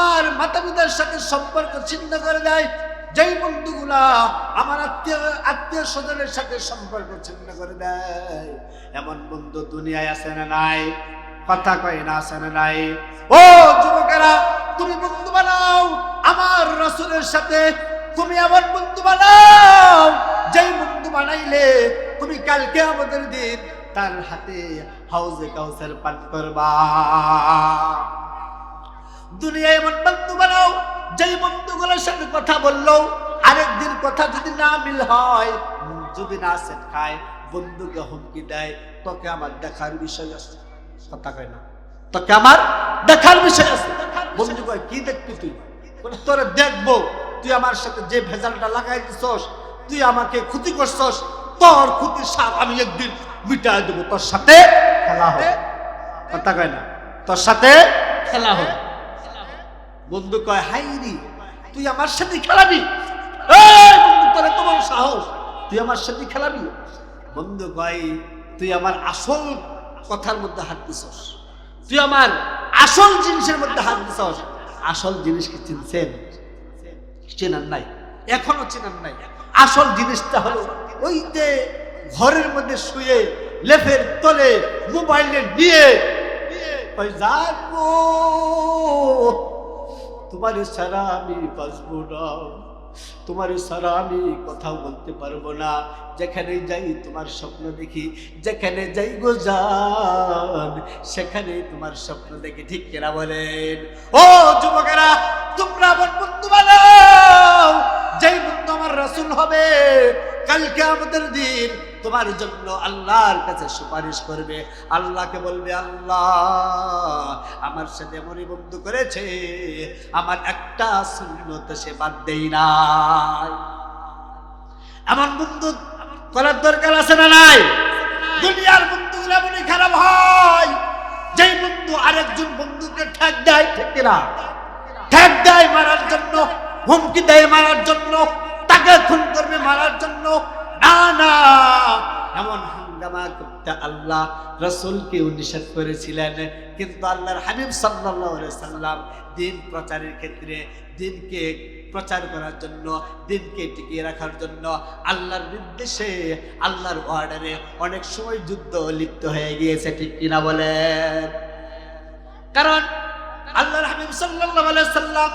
আমার মাতা পিতার সাথে সম্পর্ক ছিন্ন করে দেয়, যেই বন্ধুগুলা আমার আত্মীয় স্বজনের সাথে সম্পর্ক ছিন্ন করে দেয়, এমন বন্ধু দুনিয়ায় আছে না নাই? কথা কয় না, আছে না নাই? ও যুবকেরা, তুমি বন্ধু বানাও আমার রাসূলের সাথে, তুমি এমন বন্ধু বানাও যেই বন্ধু বানাইলে তুমি কালকে আমাদের দিন তার হাতে হাউজে কাউসার পান করবা। দুনিয়ায় এমন বন্ধু বানাও যেই বন্ধুগুলোর সাথে কথা বললো আরেকদিন কথা যদি না মিল হয়, যদি না সেট খায়, বন্ধুকে হুমকি দেয়, তোকে আমার দেখার বিষয় আছে। কথা কয় না, তোকে আমার দেখার বিষয় আছে। বন্ধু কয় কি দেখবি তুই? তোরে দেখবো, তুই আমার সাথে যে ভেজালটা লাগাই দিছস, তুই আমাকে ক্ষতি করছস, তোর ক্ষতির স্বাদ আমি একদিন মিটাই দেবো, তোর সাথে খেলা হবে। কথা কয় না, তোর সাথে খেলা হবে। বন্ধু কয় হাইরি, তুই আমার সাথে খেলাবি? এই বন্ধু, তোর এত বড় সাহস, তুই আমার সাথে খেলাবি? বন্ধু কয় তুই আমার আসল কথার মধ্যে হাত দিছস, তুই আমার আসল জিনিসের মধ্যে হাত দিছস। আসল জিনিস কি চিনছেন? চেনার নাই, এখনো চেনার নাই। আসল জিনিসটা হলো ওই যে ঘরের মধ্যে শুয়ে লেফের তলে মোবাইলে নিয়ে যাবো, তোমার ছাড়া আমি বাঁচবো না, তোমার ছাড়া আমি কথাও বলতে পারবো না, যেখানে যাই তোমার স্বপ্ন দেখি, যেখানে যাই গো জান সেখানে তোমার স্বপ্ন দেখি। ঠিক কিনা বলেন? ও যুবকেরা, তোমরা আমার বন্ধু বানাও যেই বন্ধু আমার রাসূল হবে, কালকে আমাদের দিন তোমার জন্য আল্লাহর কাছে সুপারিশ করবে। আল্লাহকে বলবে, আল্লাহ আমার সাথে এমনই বন্ধু করেছে, আমার একটা সুন্নত সে বাদ দেই নাই। এমন বন্ধু করার দরকার আছে না নাই? দুনিয়ার বন্ধুগুলো এমনই খারাপ হয়, যেই বন্ধু আরেকজন বন্ধুকে ঠেক দেয়। ঠিক কিনা? ঠেক দেয় মারার জন্য, হুমকি দেয় মারার জন্য, তাকে খুন করবে মারার জন্য। না না, এমন হাঙ্গামা করতে আল্লাহ রাসূলকেও নিষেধ করেছিলেন। কিন্তু আল্লাহর হাবিব সাল্লাল্লাহু আলাইহি সাল্লাম দিন প্রচারের ক্ষেত্রে, দিনকে প্রচার করার জন্য, দিনকে টিকিয়ে রাখার জন্য আল্লাহর নির্দেশে, আল্লাহর অর্ডারে অনেক সময় যুদ্ধ লিপ্ত হয়ে গিয়েছে। ঠিক কিনা বলেন? কারণ আল্লাহর হাবিব সাল্লাল্লাহু আলাইহি সাল্লাম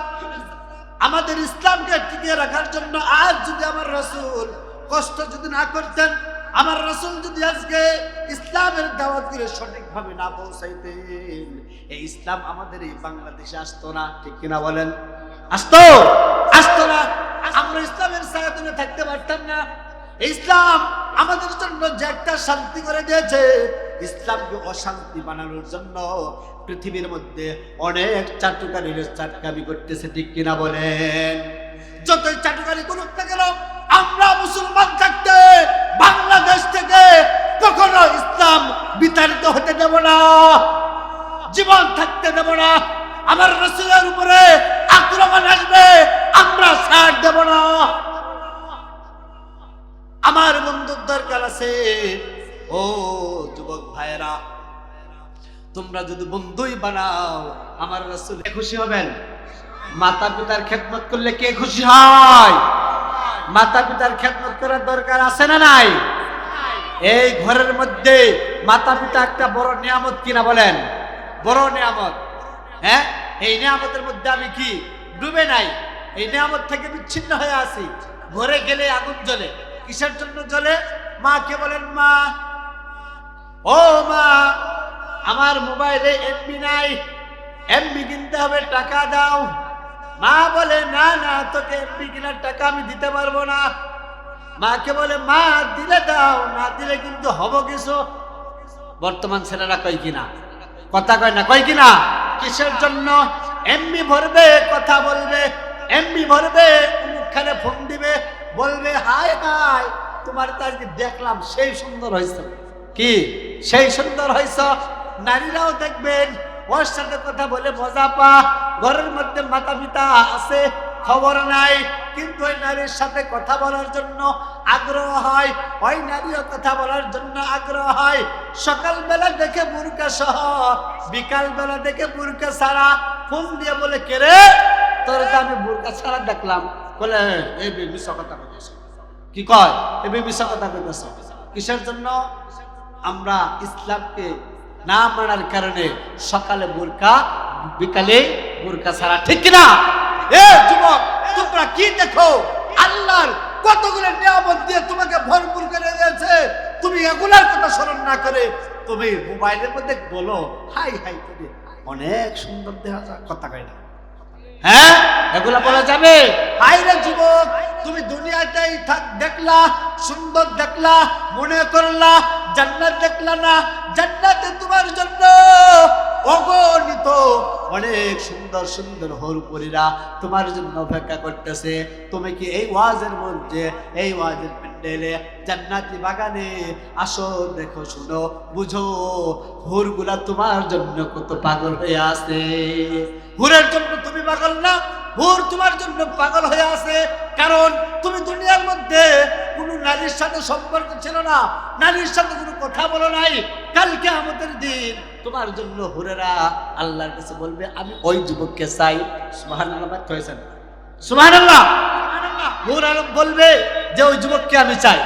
আমাদের ইসলামকে টিকিয়ে রাখার জন্য, আজ যদি আমার রাসূল কষ্ট যদি না করতেন, আমার রাসূল যদি আজকে ইসলামের দাওয়াত করে সঠিকভাবে না পৌঁছাইতেন, এই ইসলাম আমাদের এই বাংলাদেশে আসতো না। ঠিক কিনা বলেন? আসতো? আসতো না। আমরা ইসলামের ছায়াতলে থাকতে পারতাম না। ইসলাম আমাদের জন্য যে একটা শান্তি করে দিয়েছে, ইসলামকে অশান্তি বানানোর জন্য পৃথিবীর মধ্যে অনেক চাটুকারীরা চাটকামি করতেছে। ঠিক কিনা বলেন? যতই চাটুকারি করুক না কেন, আমরা মুসলমান থাকতে বাংলাদেশ থেকে কখনো ইসলাম বিতাড়িত হতে দেব না, জীবন থাকতে দেব না। আমার রাসূলের উপরে আক্রমণ আসবে, আমরা ছাড় দেব না। আমার বন্ধুর দরকার আছে। ও যুবক ভাইরা, তোমরা যদি বন্ধুই বানাও আমার রাসূল, খুশি হবেন? মাতা পিতার খেদমত করলে কে খুশি হয়? মাতা পিতার খেদমত করার দরকার আছে না নাই? এই ঘরের মধ্যে মাতা পিতা একটা বড় নিয়ামত। কিনা বলেন? বড় নিয়ামত। হ্যাঁ, এই নিয়ামতের মধ্যে আমি কি ডুবে নাই? এই নিয়ামত থেকে বিচ্ছিন্ন হয়ে আছি। ঘরে গেলে আগুন জ্বলে, কিসের জন্য জ্বলে? মাকে বলেন, মা, ও মা, আমার মোবাইলে এমবি নাই, এমবি কিনতে হবে, টাকা দাও। মা বলে, না না, তোকে এমবি কেনার টাকা আমি দিতে পারবো না। মাকে বলে, মা দিলে দাও, না দিলে কিন্তু হবো কিছু। বর্তমান ছেলেরা কয় কিনা? কথা কয় না, কয় কিনা? কিসের জন্য? এমবি ভরবে, কথা বলবে, এমবি ভরবে, মুখখানে ফোন দিবে, বলবে হাই হাই তোমার তো আজকে দেখলাম সেই সুন্দর হয়েছে। কি সেই সুন্দর হয়েছ? নারীরাও দেখবেন ওর সাথে কথা বলে মজা পা। ঘরের মধ্যে মাতা পিতা আছে, খবর নাই, কিন্তু ওই নারীর সাথে কথা বলার জন্য আগ্রহ হয়, ওই নারীও কথা বলার জন্য আগ্রহ হয়। সকালবেলা দেখে বুরকা সহ, বিকালবেলা দেখে বুরকা ছাড়া, ফোন দিয়ে বলে, কে রে, তোর তো আমি বোরকা ছাড়া দেখলাম। বলে এই মিশা কথা কইতেছ। কি কয়? এই মিশা কথা কইতেছ। কিসের জন্য? আমরা ইসলামকে না মানার কারণে সকালে বোরকা, বিকালে বোরকা ছাড়া, ঠিক কিনা? এ যুবক, তোমরা কি দেখো? আল্লাহর কতগুলো নিয়ামত দিয়ে তোমাকে ভরপুর করে দিয়েছে, তুমি এগুলার কথা স্মরণ না করে তুমি মোবাইলের মধ্যে বলো হাই হাই করে অনেক সুন্দর দেখা যায়, কথা কয় না? হ্যাঁ, এগুলা বলা যাবে? হাই রে যুবক, তুমি দুনিয়াটাই দেখলা, সুন্দর দেখলা, মনে করলা জান্নাত দেখলা না। জান্নাতে তোমার জন্য অগণিত অনেক সুন্দর সুন্দর হরপুরীরা তোমার জন্য অপেক্ষা করতেছে। তুমি কি এই ওয়াজের মধ্যে, এই ওয়াজের প্যান্ডেলে, জান্নাতি বাগানে আসো, দেখো, শুনো, বুঝো, হুরগুলা তোমার জন্য কত পাগল হয়ে আছে। হুরের জন্য তুমি পাগল না, হুর তোমার জন্য পাগল হয়ে আছে। কারণ তুমি দুনিয়ার মধ্যে কোনো নারীর সাথে সম্পর্ক ছিল না, নারীর সাথে কোনো কথা বলো নাই। কালকে আমাদের দিন তোমার জন্য হুরেরা আল্লাহর কাছে বলবে, আমি ওই যুবককে চাই। সুবহানাল্লাহ, বাদ হয়েছেন? সুবহানাল্লাহ। হুর আরব বলবে যে ওই যুবককে আমি চাই।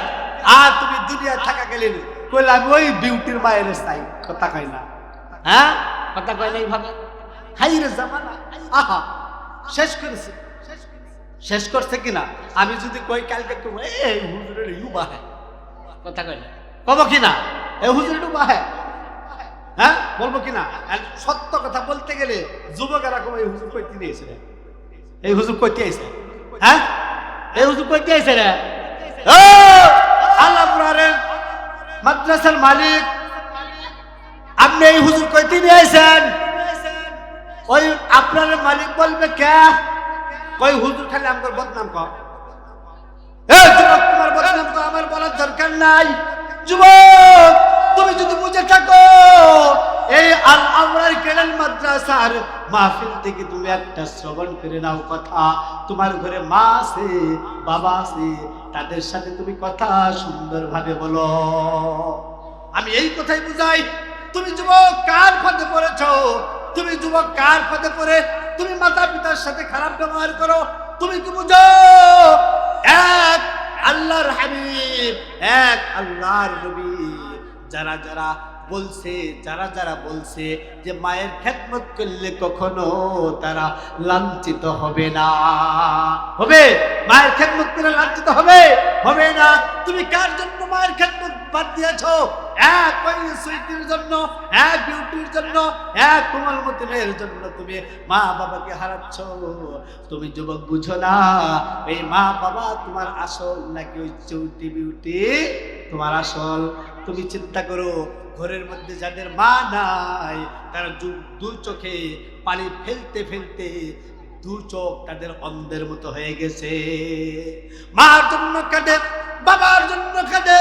আর তুমি দুনিয়া থাকা গেলেন কইলে আমি ওই বিউটির মায়ের চাই, কথা কয় না? হ্যাঁ, কথা কয় না এইভাবে? হাইরে জামানা, আহা, শেষ করেছে, শেষ করছে কিনা? আমি যদি কই কালকে এই হুজুরের ইউবা হ্যাঁ, কথা কয় না? কব কিনা এই হুজুরের ইউবা হ্যাঁ? হ্যাঁ, বলবো কিনা? সত্য কথা বলতে গেলে যুবকেরা কবে এই হুজুর কইতে নিয়েছে রে, এই হুজুর কইতে আইছে, হ্যাঁ, এই হুজুর কইতে আইছে রে। ও আল্লাহ পুরারের মাদ্রাসার মালিক, আপনি এই হুজুর কইতে নিয়ে আইছেন? ওই আপনার মালিক বলবে কে? কই হুজুর খালি আমার বদনাম কর। এই যুবক, তোমার বদনাম কর আমার বলার দরকার নাই। যুবক, তুমি যদি বুঝে থাকো এই আল আমরার কেরাল মাদ্রাসার মাহফিল থেকে তুমি একটা শ্রবণ করে নাও কথা। তোমার ঘরে মা আছে, বাবা আছে, তাদের সাথে তুমি কথা সুন্দরভাবে বলো। আমি এই কথাই বুঝাই। তুমি যুবক কার ফাঁদে পড়েছো? তুমি যুবক কার ফাঁদে পড়ে তুমি মাতা পিতার সাথে খারাপ ব্যবহার করো? তুমি কি বুঝো? এক আল্লাহর হাবিব, এক আল্লাহর নবী যারা যারা বলছে, যারা যারা বলছে যে মায়ের খেদমত করলে কখনো তারা লাঞ্ছিত হবে না, হবে? মায়ের খেদমত করলে লাঞ্ছিত হবে? হবে না। তুমি কার জন্য মায়ের খেদমত বাদ দিয়েছো? এক ওই সুইটির জন্য, এক বিউটির জন্য, এক কোমল মতিনের জন্য তুমি মা বাবাকে হারাচ্ছ। তুমি যুবক বুঝো না এই মা বাবা তোমার আসল নাকি ওই চৌটি বিউটি তোমার আসল? তুমি চিন্তা করো, ঘরের মধ্যে যাদের মা নাই তারা দু চোখে পানি ফেলতে ফেলতে দু চোখ তাদের অন্ধের মতো হয়ে গেছে। মার জন্য কাঁদে, বাবার জন্য কাঁদে।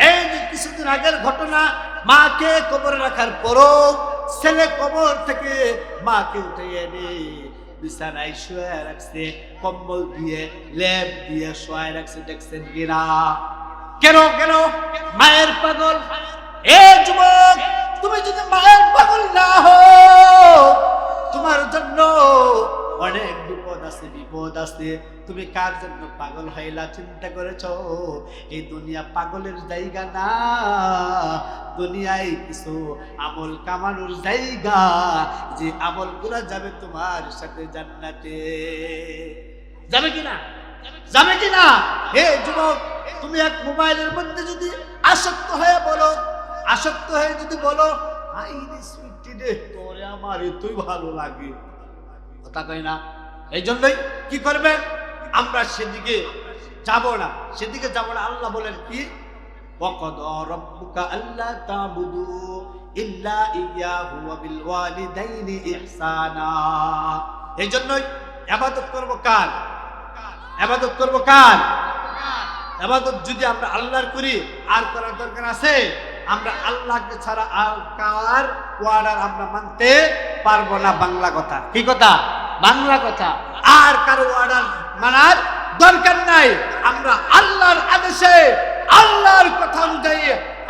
এই যে কিছুদিন আগের ঘটনা, মাকে কবরে রাখার পরও ছেলে কবর থেকে মাকে উঠে এনে বিছানায় শুয়ে রাখছে, কম্বল দিয়ে লেপ দিয়ে শুয়ে রাখছে। দেখছেন কিনা? কেন কেন? মায়ের পাগল। এ যুবক, তুমি যদি মায়ের পাগল না হও, তোমার জন্য অনেক বিপদ আছে, বিপদ আছে। তুমি কার জন্য পাগল হইলা চিন্তা করেছো? এই দুনিয়া পাগলের জায়গা না, দুনিয়ায় কিছু আমল কামানোর জায়গা, যে আমল গুলা যাবে তোমার সাথে জান্নাতে। যাবে কিনা? যাবে কিনা? হে যুবক, তুমি এক মোবাইলের মধ্যে যদি আসক্ত হয়ে বলো, আসক্ত হয়ে যদি বলো আই রে সুইটি রে তোরে আমার এতই ভালো লাগে, কথা কই না? এই জন্যই কি করবেন? আমরা সেদিকে যাব না, সেদিকে যাব না। আল্লাহ বলেন কি? ওয়াকাদা রাব্বুকা আল্লা তা'বুদু ইল্লা ইয়্যাহু ওয়া বিল ওয়ালিদাইনি ইহসানা। এই জন্যই ইবাদত করব কার? ইবাদত করব কার? ইবাদত যদি আমরা আল্লাহর করি, আর করার দরকার আছে? আমরা আল্লাহকে ছাড়া আর কার ওয়ার্ডার আমরা মানতে পারবো না। বাংলা কথা, কি কথা? বাংলা কথা। আর কারো ওয়ার্ডার মানার দরকার নাই। আমরা আল্লাহর আদেশে, আল্লাহর কথা অনুযায়ী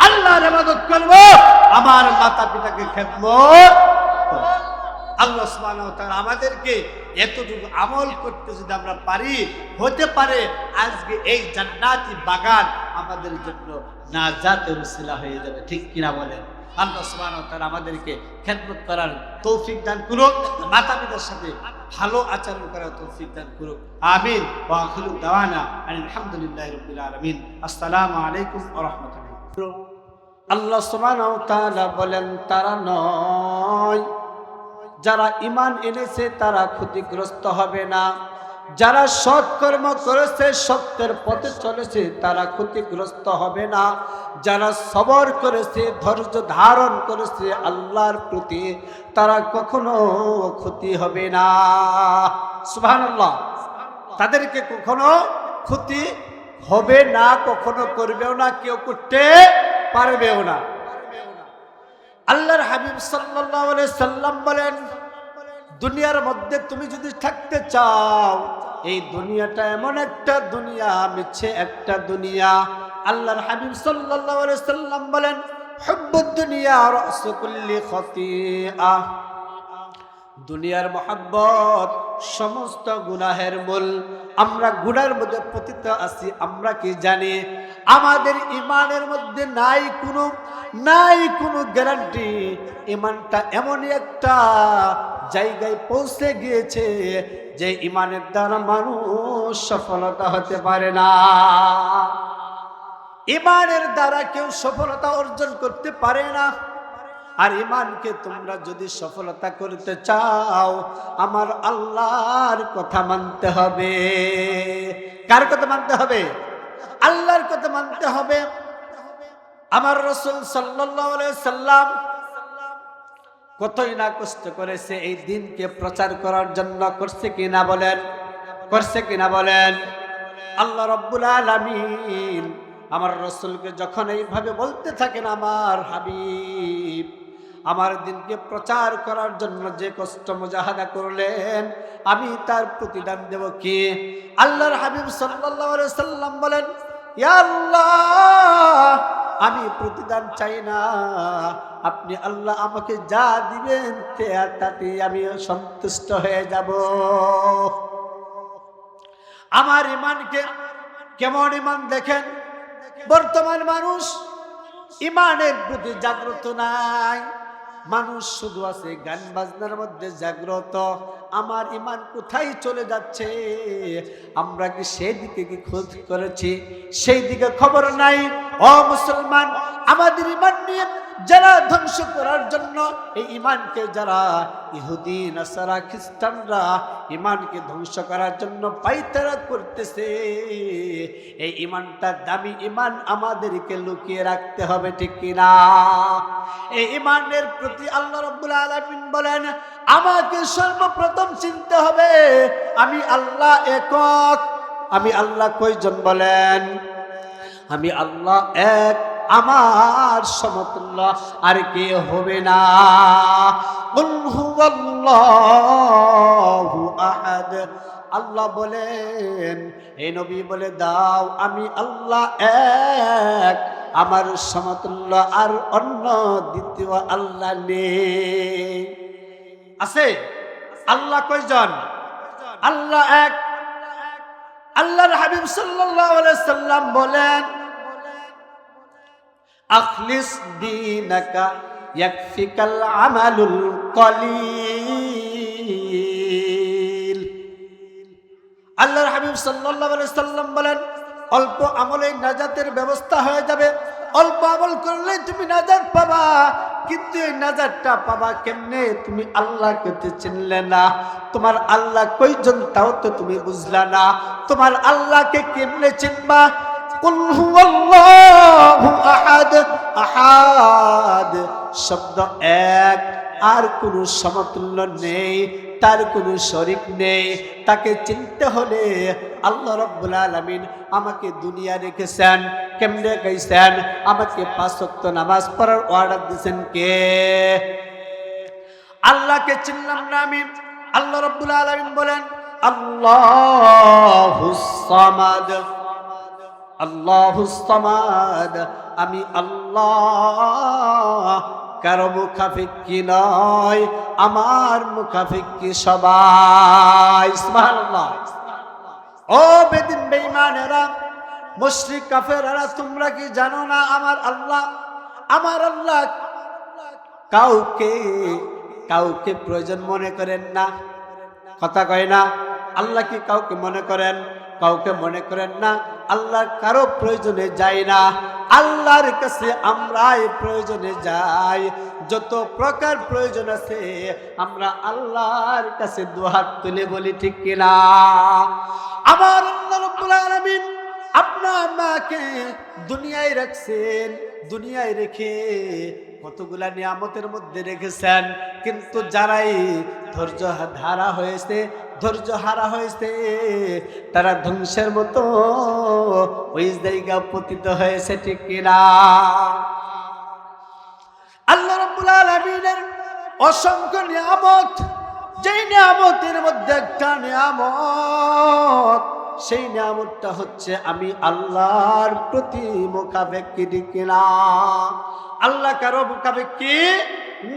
আল্লাহর ইবাদত করব। আমার মাতা পিতাকে খেদমত করব। আল্লাহ সুবহানাহু ওয়া তাআলা আমাদেরকে এতটুকু আমল করতে যদি আমরা পারি, হতে পারে আজকে এই জান্নাতি বাগান আমাদের জন্য নাজাতের উসিলা হয়ে যাবে। ঠিক কিনা বলেন? আল্লাহ সুবহানাহু ওয়া তাআলা আমাদেরকে খেদমত করার তৌফিক দান করুক, মাতা পিতার সাথে ভালো আচরণ করার তৌফিক দান করুক। আমিন। ওয়া আখিরু দাওয়ানা আলহামদুলিল্লাহি রাব্বিল আলামিন। আসসালামু আলাইকুম ওয়া রাহমাতুল্লাহ। আল্লাহ সুবহানাহু ওয়া তাআলা বলেন, তারা নয় যারা ঈমান এনেছে তারা ক্ষতিগ্রস্ত হবে না, যারা সৎকর্ম করেছে, সত্যের পথে চলেছে তারা ক্ষতিগ্রস্ত হবে না, যারা সবর করেছে, ধৈর্য ধারণ করেছে আল্লাহর প্রতি, তারা কখনো ক্ষতি হবে না। সুবহানাল্লাহ। তাদেরকে কখনো ক্ষতি হবে না, কখনো করবেও না, কেউ করতে পারবেও না। আল্লাহর হাবিব সাল্লাল্লাহু আলাইহি সাল্লাম বলেন, দুনিয়ার মধ্যে তুমি যদি থাকতে চাও, এই দুনিয়াটা এমন একটা দুনিয়া, মিছে একটা দুনিয়া। আল্লাহর হাবিব সাল্লাল্লাহু আলাইহি সাল্লাম বলেন, হুব্বুদ দুনিয়া রাসু কুল্লি খাতিআ। দুনিয়ার মহব্বত সমস্ত গুনাহের মূল। আমরা গুনাহের মধ্যে পতিত আছি, আমরা কি জানি? আমাদের ঈমানের মধ্যে নাই কোনো গ্যারান্টি। ঈমানটা এমনই একটা জায়গায় পৌঁছে গিয়েছে যে ঈমানের দ্বারা মানুষ সফলতা হতে পারে না। ঈমানের দ্বারা কেউ সফলতা অর্জন করতে পারে না। আর ঈমানকে তোমরা যদি সফলতা করতে চাও, আমার আল্লাহর কথা মানতে হবে। কার কথা মানতে হবে? আল্লাহর কথা মানতে হবে। আমার রাসূল সাল্লাল্লাহু আলাইহি সাল্লাম কতই না কষ্ট করেছে এই দিনকে প্রচার করার জন্য। করছে কিনা বলেন? করছে কিনা বলেন? আল্লাহ রাব্বুল আলামিন আমার রাসূলকে যখন এইভাবে বলতে থাকেন, আমার হাবিব আমার দিনকে প্রচার করার জন্য যে কষ্ট মুজাহাদা করলেন, আমি তার প্রতিদান দেব কি? আল্লাহর হাবিব সাল্লাল্লাহু আলাইহি সাল্লাম বলেন, ইয়া আল্লাহ, আমি প্রতিদান চাই না, আপনি আল্লাহ আমাকে যা দিবেন তাতে আমি সন্তুষ্ট হয়ে যাব। আমার ঈমানকে কেমন ঈমান দেখেন। বর্তমান মানুষ ঈমানের প্রতি জাগ্রত নাই। মানুষ শুধু আছে গান বাজনার মধ্যে জাগ্রত। আমার ঈমান কোথায় চলে যাচ্ছে? আমরা কি সেই দিকে কি খোঁজ করেছি? সেই দিকে খবর নাই। ও মুসলমান, আমাদের ঈমান নিয়ে যারা ধ্বংস করার জন্য এই ঈমানকে, যারা ইহুদি নাসারা খ্রিস্টানরা ঈমানকে ধ্বংস করার জন্য পায়তারা করতেছে, এই ঈমানটা দামি ঈমান আমাদেরকে লুকিয়ে রাখতে হবে। ঠিক কিনা? এই ঈমানের প্রতি আল্লাহ রাব্বুল আলামিন বলেন, আমাকে সর্বপ্রথম চিনতে হবে আমি আল্লাহ একক। আমি আল্লাহ কয়জন বলেন? আমি আল্লাহ এক, আমার সমতুল্য আর কে হবে না। কুল হুয়াল্লাহু আহাদ। আল্লাহ বলেন, এই নবী বলে দাও, আমি আল্লাহ এক, আমার সমতুল্য আর অন্য দ্বিতীয় আল্লাহ নেই। আছে? আল্লাহ কয়জন? আল্লাহ এক। আল্লাহর হাবিব সাল্লাল্লাহু আলাইহি সাল্লাম বলেন, আখলিস দীনাকা ইয়াকফিকাল আমালুল কলিল। আল্লাহর হাবিব সাল্লাল্লাহু আলাইহি সাল্লাম বলেন, অল্প আমলে নাজাতের ব্যবস্থা হয়ে যাবে। অল্প আমল করলে তুমি নাজাত পাবা, কিন্তু এই নাজাতটা পাবা কেমনে? তুমি আল্লাহকে তো চিনলে না। তোমার আল্লাহ কয়জন তাও তো তুমি বুঝলা না। তোমার আল্লাহকে কেমনে চিনবা? কুল হুয়াল্লাহু আহাদ। আহাদ শব্দ এক, আর কোনো সমতুল্য নেই, তার কোনো শরীক নেই। তাকে চিনতে হলে আল্লাহ রাব্বুল আলামিন আমাকে দুনিয়া রেখেছেন, কেমনে গাইছেন? আমাকে 5 ওয়াক্ত নামাজ পড়ার অর্ডার দিয়েছেন কে? আল্লাহকে চিনলাম না আমি। আল্লাহ রাব্বুল আলামিন বলেন, আল্লাহুস সামাদ। আল্লাহুস সামাদ, আমি আল্লাহ কারো মুখাফিক্কি নয়, আমার মুখাফিক্কি সবাই। সুবহানাল্লাহ। ও বেদিন বেঈমানেরা, মুশরিক কাফেররা, তোমরা কি জানো না আমার আল্লাহ কাউকে প্রয়োজন মনে করেন না? কথা কয় না? আল্লাহ কি কাউকে মনে করেন? কাউকে মনে করেন না। আল্লাহ কারো প্রয়োজনে যায় না, আল্লাহর কাছে আমরাই প্রয়োজনে যাই। যত প্রকার প্রয়োজন আছে আমরা আল্লাহর কাছে দুহাত তুলে বলি, ঠিক কিনা? আমার আল্লাহ রাব্বুল আলামিন আপনার আমাকে দুনিয়ায় রাখছেন, দুনিয়ায় রেখে কতগুলা নিয়ামতের মধ্যে রেখেছেন, কিন্তু যারাই ধৈর্য হারা হয়েছে তারা ধ্বংসের মতো ওই জায়গা পতিত হয়েছে, ঠিক কিনা? আল্লাহ রাব্বুল আলামিনের অসংখ্য নিয়ামত, যেই নিয়ামতের মধ্যে একটা নিয়ামত, সেই নিয়ামতটা হচ্ছে আমি আল্লাহর প্রতি মুখাপেক্ষী, ঠিক কিনা? আল্লাহ কারো মুখাপেক্ষী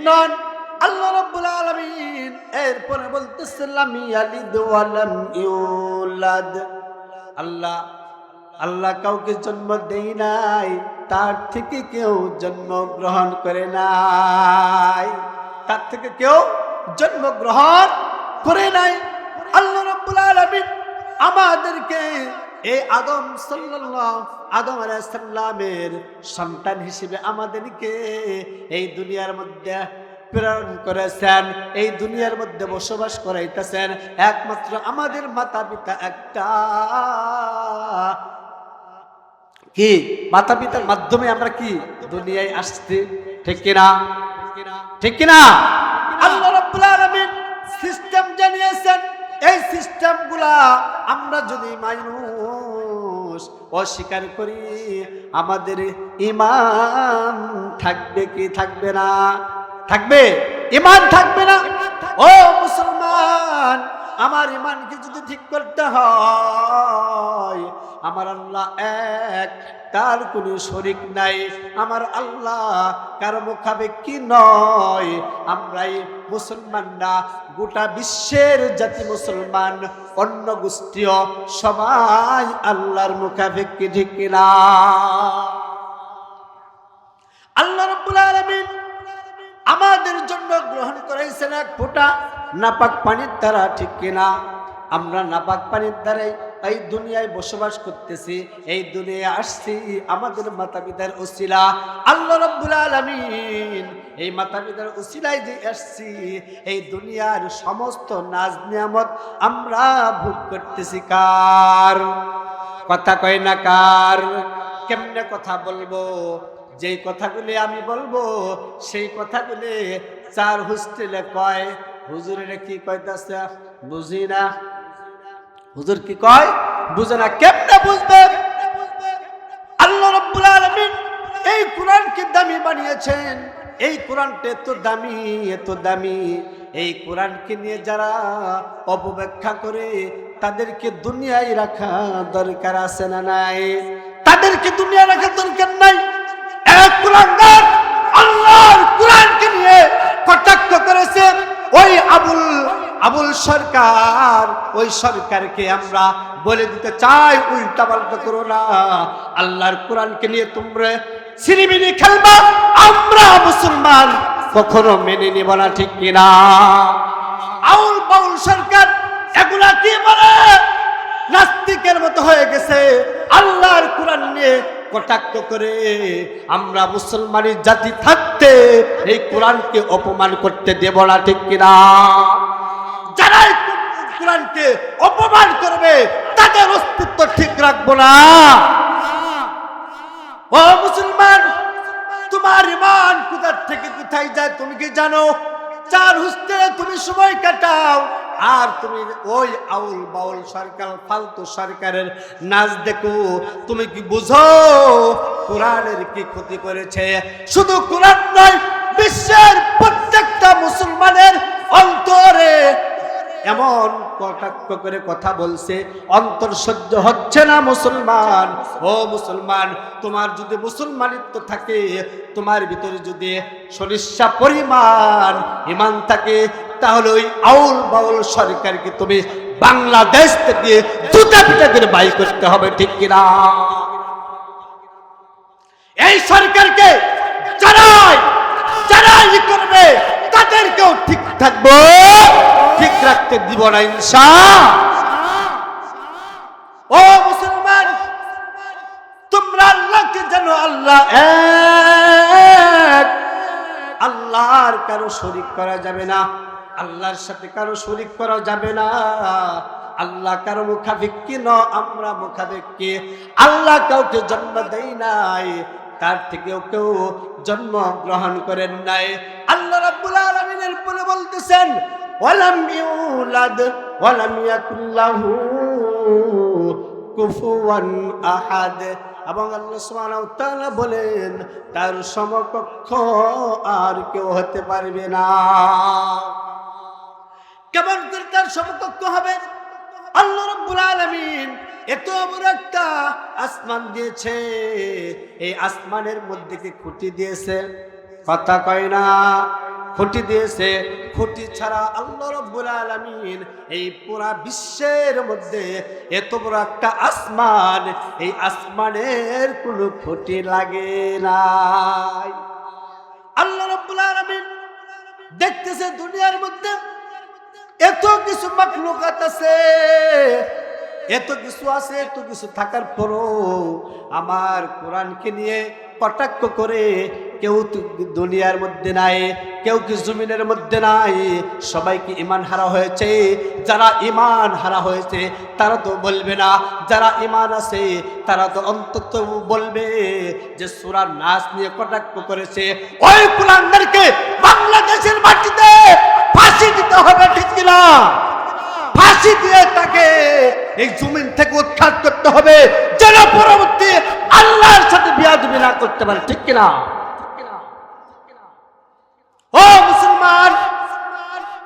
নন। আল্লাহ রাব্বুল আলামিন এরপরে বলতেছেন লাম ইয়ালিদ ওয়া লাম ইউলাদ। আল্লাহ কাউকে জন্ম দেয় নাই, তার থেকে কেউ জন্ম গ্রহণ করে নাই, তার থেকে কেউ জন্ম গ্রহণ করে নাই। আল্লাহ রাব্বুল আলামিন আমাদেরকে এই আদম আলাইহিস সালামের সন্তান হিসেবে আমাদেরকে এই দুনিয়ার মধ্যে প্রেরণ করেছেন, এই দুনিয়ার মধ্যে বসবাস করাইতেছেন। একমাত্র আমাদের মাতা পিতা একটা, কি মাতা পিতার মাধ্যমে আমরা কি দুনিয়ায় আসছি, ঠিক কিনা? ঠিক কিনা? আল্লাহ রাব্বুল আলামিন সিস্টেম জানিয়েছেন, এই সিস্টেমগুলা আমরা যদি মানুষ অস্বীকার করি আমাদের ঈমান থাকবে কি থাকবে না? থাকবে, ঈমান থাকবে না। ও মুসলমান, আমার ঈমানকে যদি ঠিক করতে হয়, আমার আল্লাহ এক, তার কোনো শরীক নাই, আমার আল্লাহ কারো মুখাপেক্ষী নয়। আমরাই মুসলমানরা, গোটা বিশ্বের জাতি মুসলমান, অন্য গোষ্ঠীও সবাই আল্লাহর মুখাপেক্ষী, ঠিক কিনা? আল্লাহ রাব্বুল আলামিন আমাদের জন্য গ্রহণ করেছেন এক ফোঁটা নাপাক পানির দ্বারা, ঠিক কিনা? আমরা নাপাক পানির দ্বারাই এই দুনিয়ায় বসবাস করতেছি, এই দুনিয়ায় আসছি আমাদের মাতা পিতার উসিলা। আল্লাহ রাব্বুল আলামিন এই মাতা পিতার উসিলায় যে আসছি, এই দুনিয়ার সমস্ত নাজ নিয়ামত আমরা ভোগ করতেছি কার? কথা কয় না কার? কেমনে কথা বলবো? যেই কথাগুলি আমি বলবো সেই কথাগুলি চার হোস্টেলে কয়, হুজুরের কি কইতাছে বুঝি না। হুজুর কি কয় বুঝে না, কেমনে বুঝবে? আল্লাহ রাব্বুল আলামিন এই কোরআনকে দামি বানিয়েছেন, এই কোরআনটা এত দামি, এত দামি। এই কোরআনকে নিয়ে যারা অপব্যাখ্যা করে তাদেরকে দুনিয়ায় রাখা দরকার আছে না নাই? তাদেরকে দুনিয়ায় রাখা দরকার নাই। এক কুলাঙ্গার আল্লাহর কোরআনকে নিয়ে কটাক্ষ করেছে ওই আবুল সরকার, ওই সরকারকে আমরা বলে দিতে চাই উল্টা পাল্টা করো না। আল্লাহর কোরআনকে নিয়ে তোমরা ছিনিমিনি খেলবা, আমরা মুসলমান কখনো মেনে নিব না, ঠিক কিনা? আউল বাউল সরকার এগুলা কি বলে? নাস্তিকের মতো হয়ে গেছে। আল্লাহর কোরআন নিয়ে কটাক্ষ করে আমরা মুসলমানের জাতি থাকতে এই কোরআনকে অপমান করতে দেব না, ঠিক কিনা? যারা কোরআনকে অপমান করবে তাদের অস্তিত্ব ঠিক রাখবো না। ও মুসলমান, তোমার ঈমান কোথা থেকে কোথায় যায় তুমি কি জানো? চার হোস্টেলে তুমি সময় কাটাও, আর তুমি ওই আউল বাউল সরকার, ফালতু সরকারের নাচ দেখো। তুমি কি বুঝো কোরআনের কি ক্ষতি করেছে? শুধু কোরআন নয়, বিশ্বের প্রত্যেকটা মুসলমানের অন্তরে এমন কটাক্ষ করে কথা বলছে, অন্তর সহ্য হচ্ছে না মুসলমান। ও মুসলমান, তোমার যদি মুসলমানিত্ব থাকে, তোমার ভিতরে যদি সরিষা পরিমাণ ঈমান থাকে, তাহলে ওই আউল বাউল সরকারকে তুমি বাংলাদেশ থেকে জুতা পিটা করে বাই করতে হবে, ঠিক কিনা? এই সরকারকে যারাই করবে তাদেরকেও ঠিক থাকবো, ঠিক রাখতে দিব না ইনশাআল্লাহ। ও মুসলমান, তোমরা আল্লাহকে জানো, আল্লাহ এক, আল্লাহর কারো শরীক করা যাবে না, আল্লাহর সাথে কারো শরীক করা যাবে না। আল্লাহ কারো মুখাপেক্ষী ন, আমরা মুখাপেক্ষী। আল্লাহ কাউকে জন্ম দেয় নাই, তার থেকেও কেউ জন্ম গ্রহণ করেন নাই। আল্লাহ রাব্বুল আলামিনের বলে বলতেছেন, ওয়ালাম ইউলাদ ওয়ালাম ইয়াকুল লাহু কুফুয়ান আহাদ। এবং আল্লাহ সুবহানাহু ওয়া তাআলা বলেন, তার সমকক্ষ আর কেউ হতে পারবে না। কেমন করে তার সমকক্ষ হবে? আল্লাহ রাব্বুল আলামিন এত বড় একটা আসমান দিয়েছে, এই আসমানের মধ্যে কি খুঁটি দিয়েছে? কথা কয় না, খুঁটি দিয়েছে। খুঁটি ছাড়া আল্লাহ রাব্বুল আলামিন এই পুরা বিশ্বের মধ্যে এত বড় একটা আসমান, এই আসমানের কোনো খুঁটি লাগে নাই। আল্লাহ রাব্বুল আলামিন দেখতেছে দুনিয়ার মধ্যে এত কিছু মাখলুকাত আছে, এত কিছু আছে, এত কিছু থাকার পরও আমার কোরআনকে নিয়ে কটাক্ষ করে কেউ দুনিয়ার মধ্যে নাই, কেউ কি জমিনের মধ্যে নাই। সবাইকে ঈমান হারা হয়েছে। যারা ঈমান হারা হয়েছে তারা তো বলবে না, যারা ঈমান আছে তারা তো অন্তত বলবে যে সূরা নাস নিয়ে কটাক্ষ করেছে, ওই কুলাঙ্গারকে বাংলাদেশের মাটিতে ফাঁসি দিতে হবে, ঠিক কিনা? ফাঁসি দিয়ে তাকে এই জমিন থেকে উৎখাত করতে হবে, যেন পরবর্তী আল্লাহর সাথে বিয়াদবি না করতে পারে, ঠিক কিনা?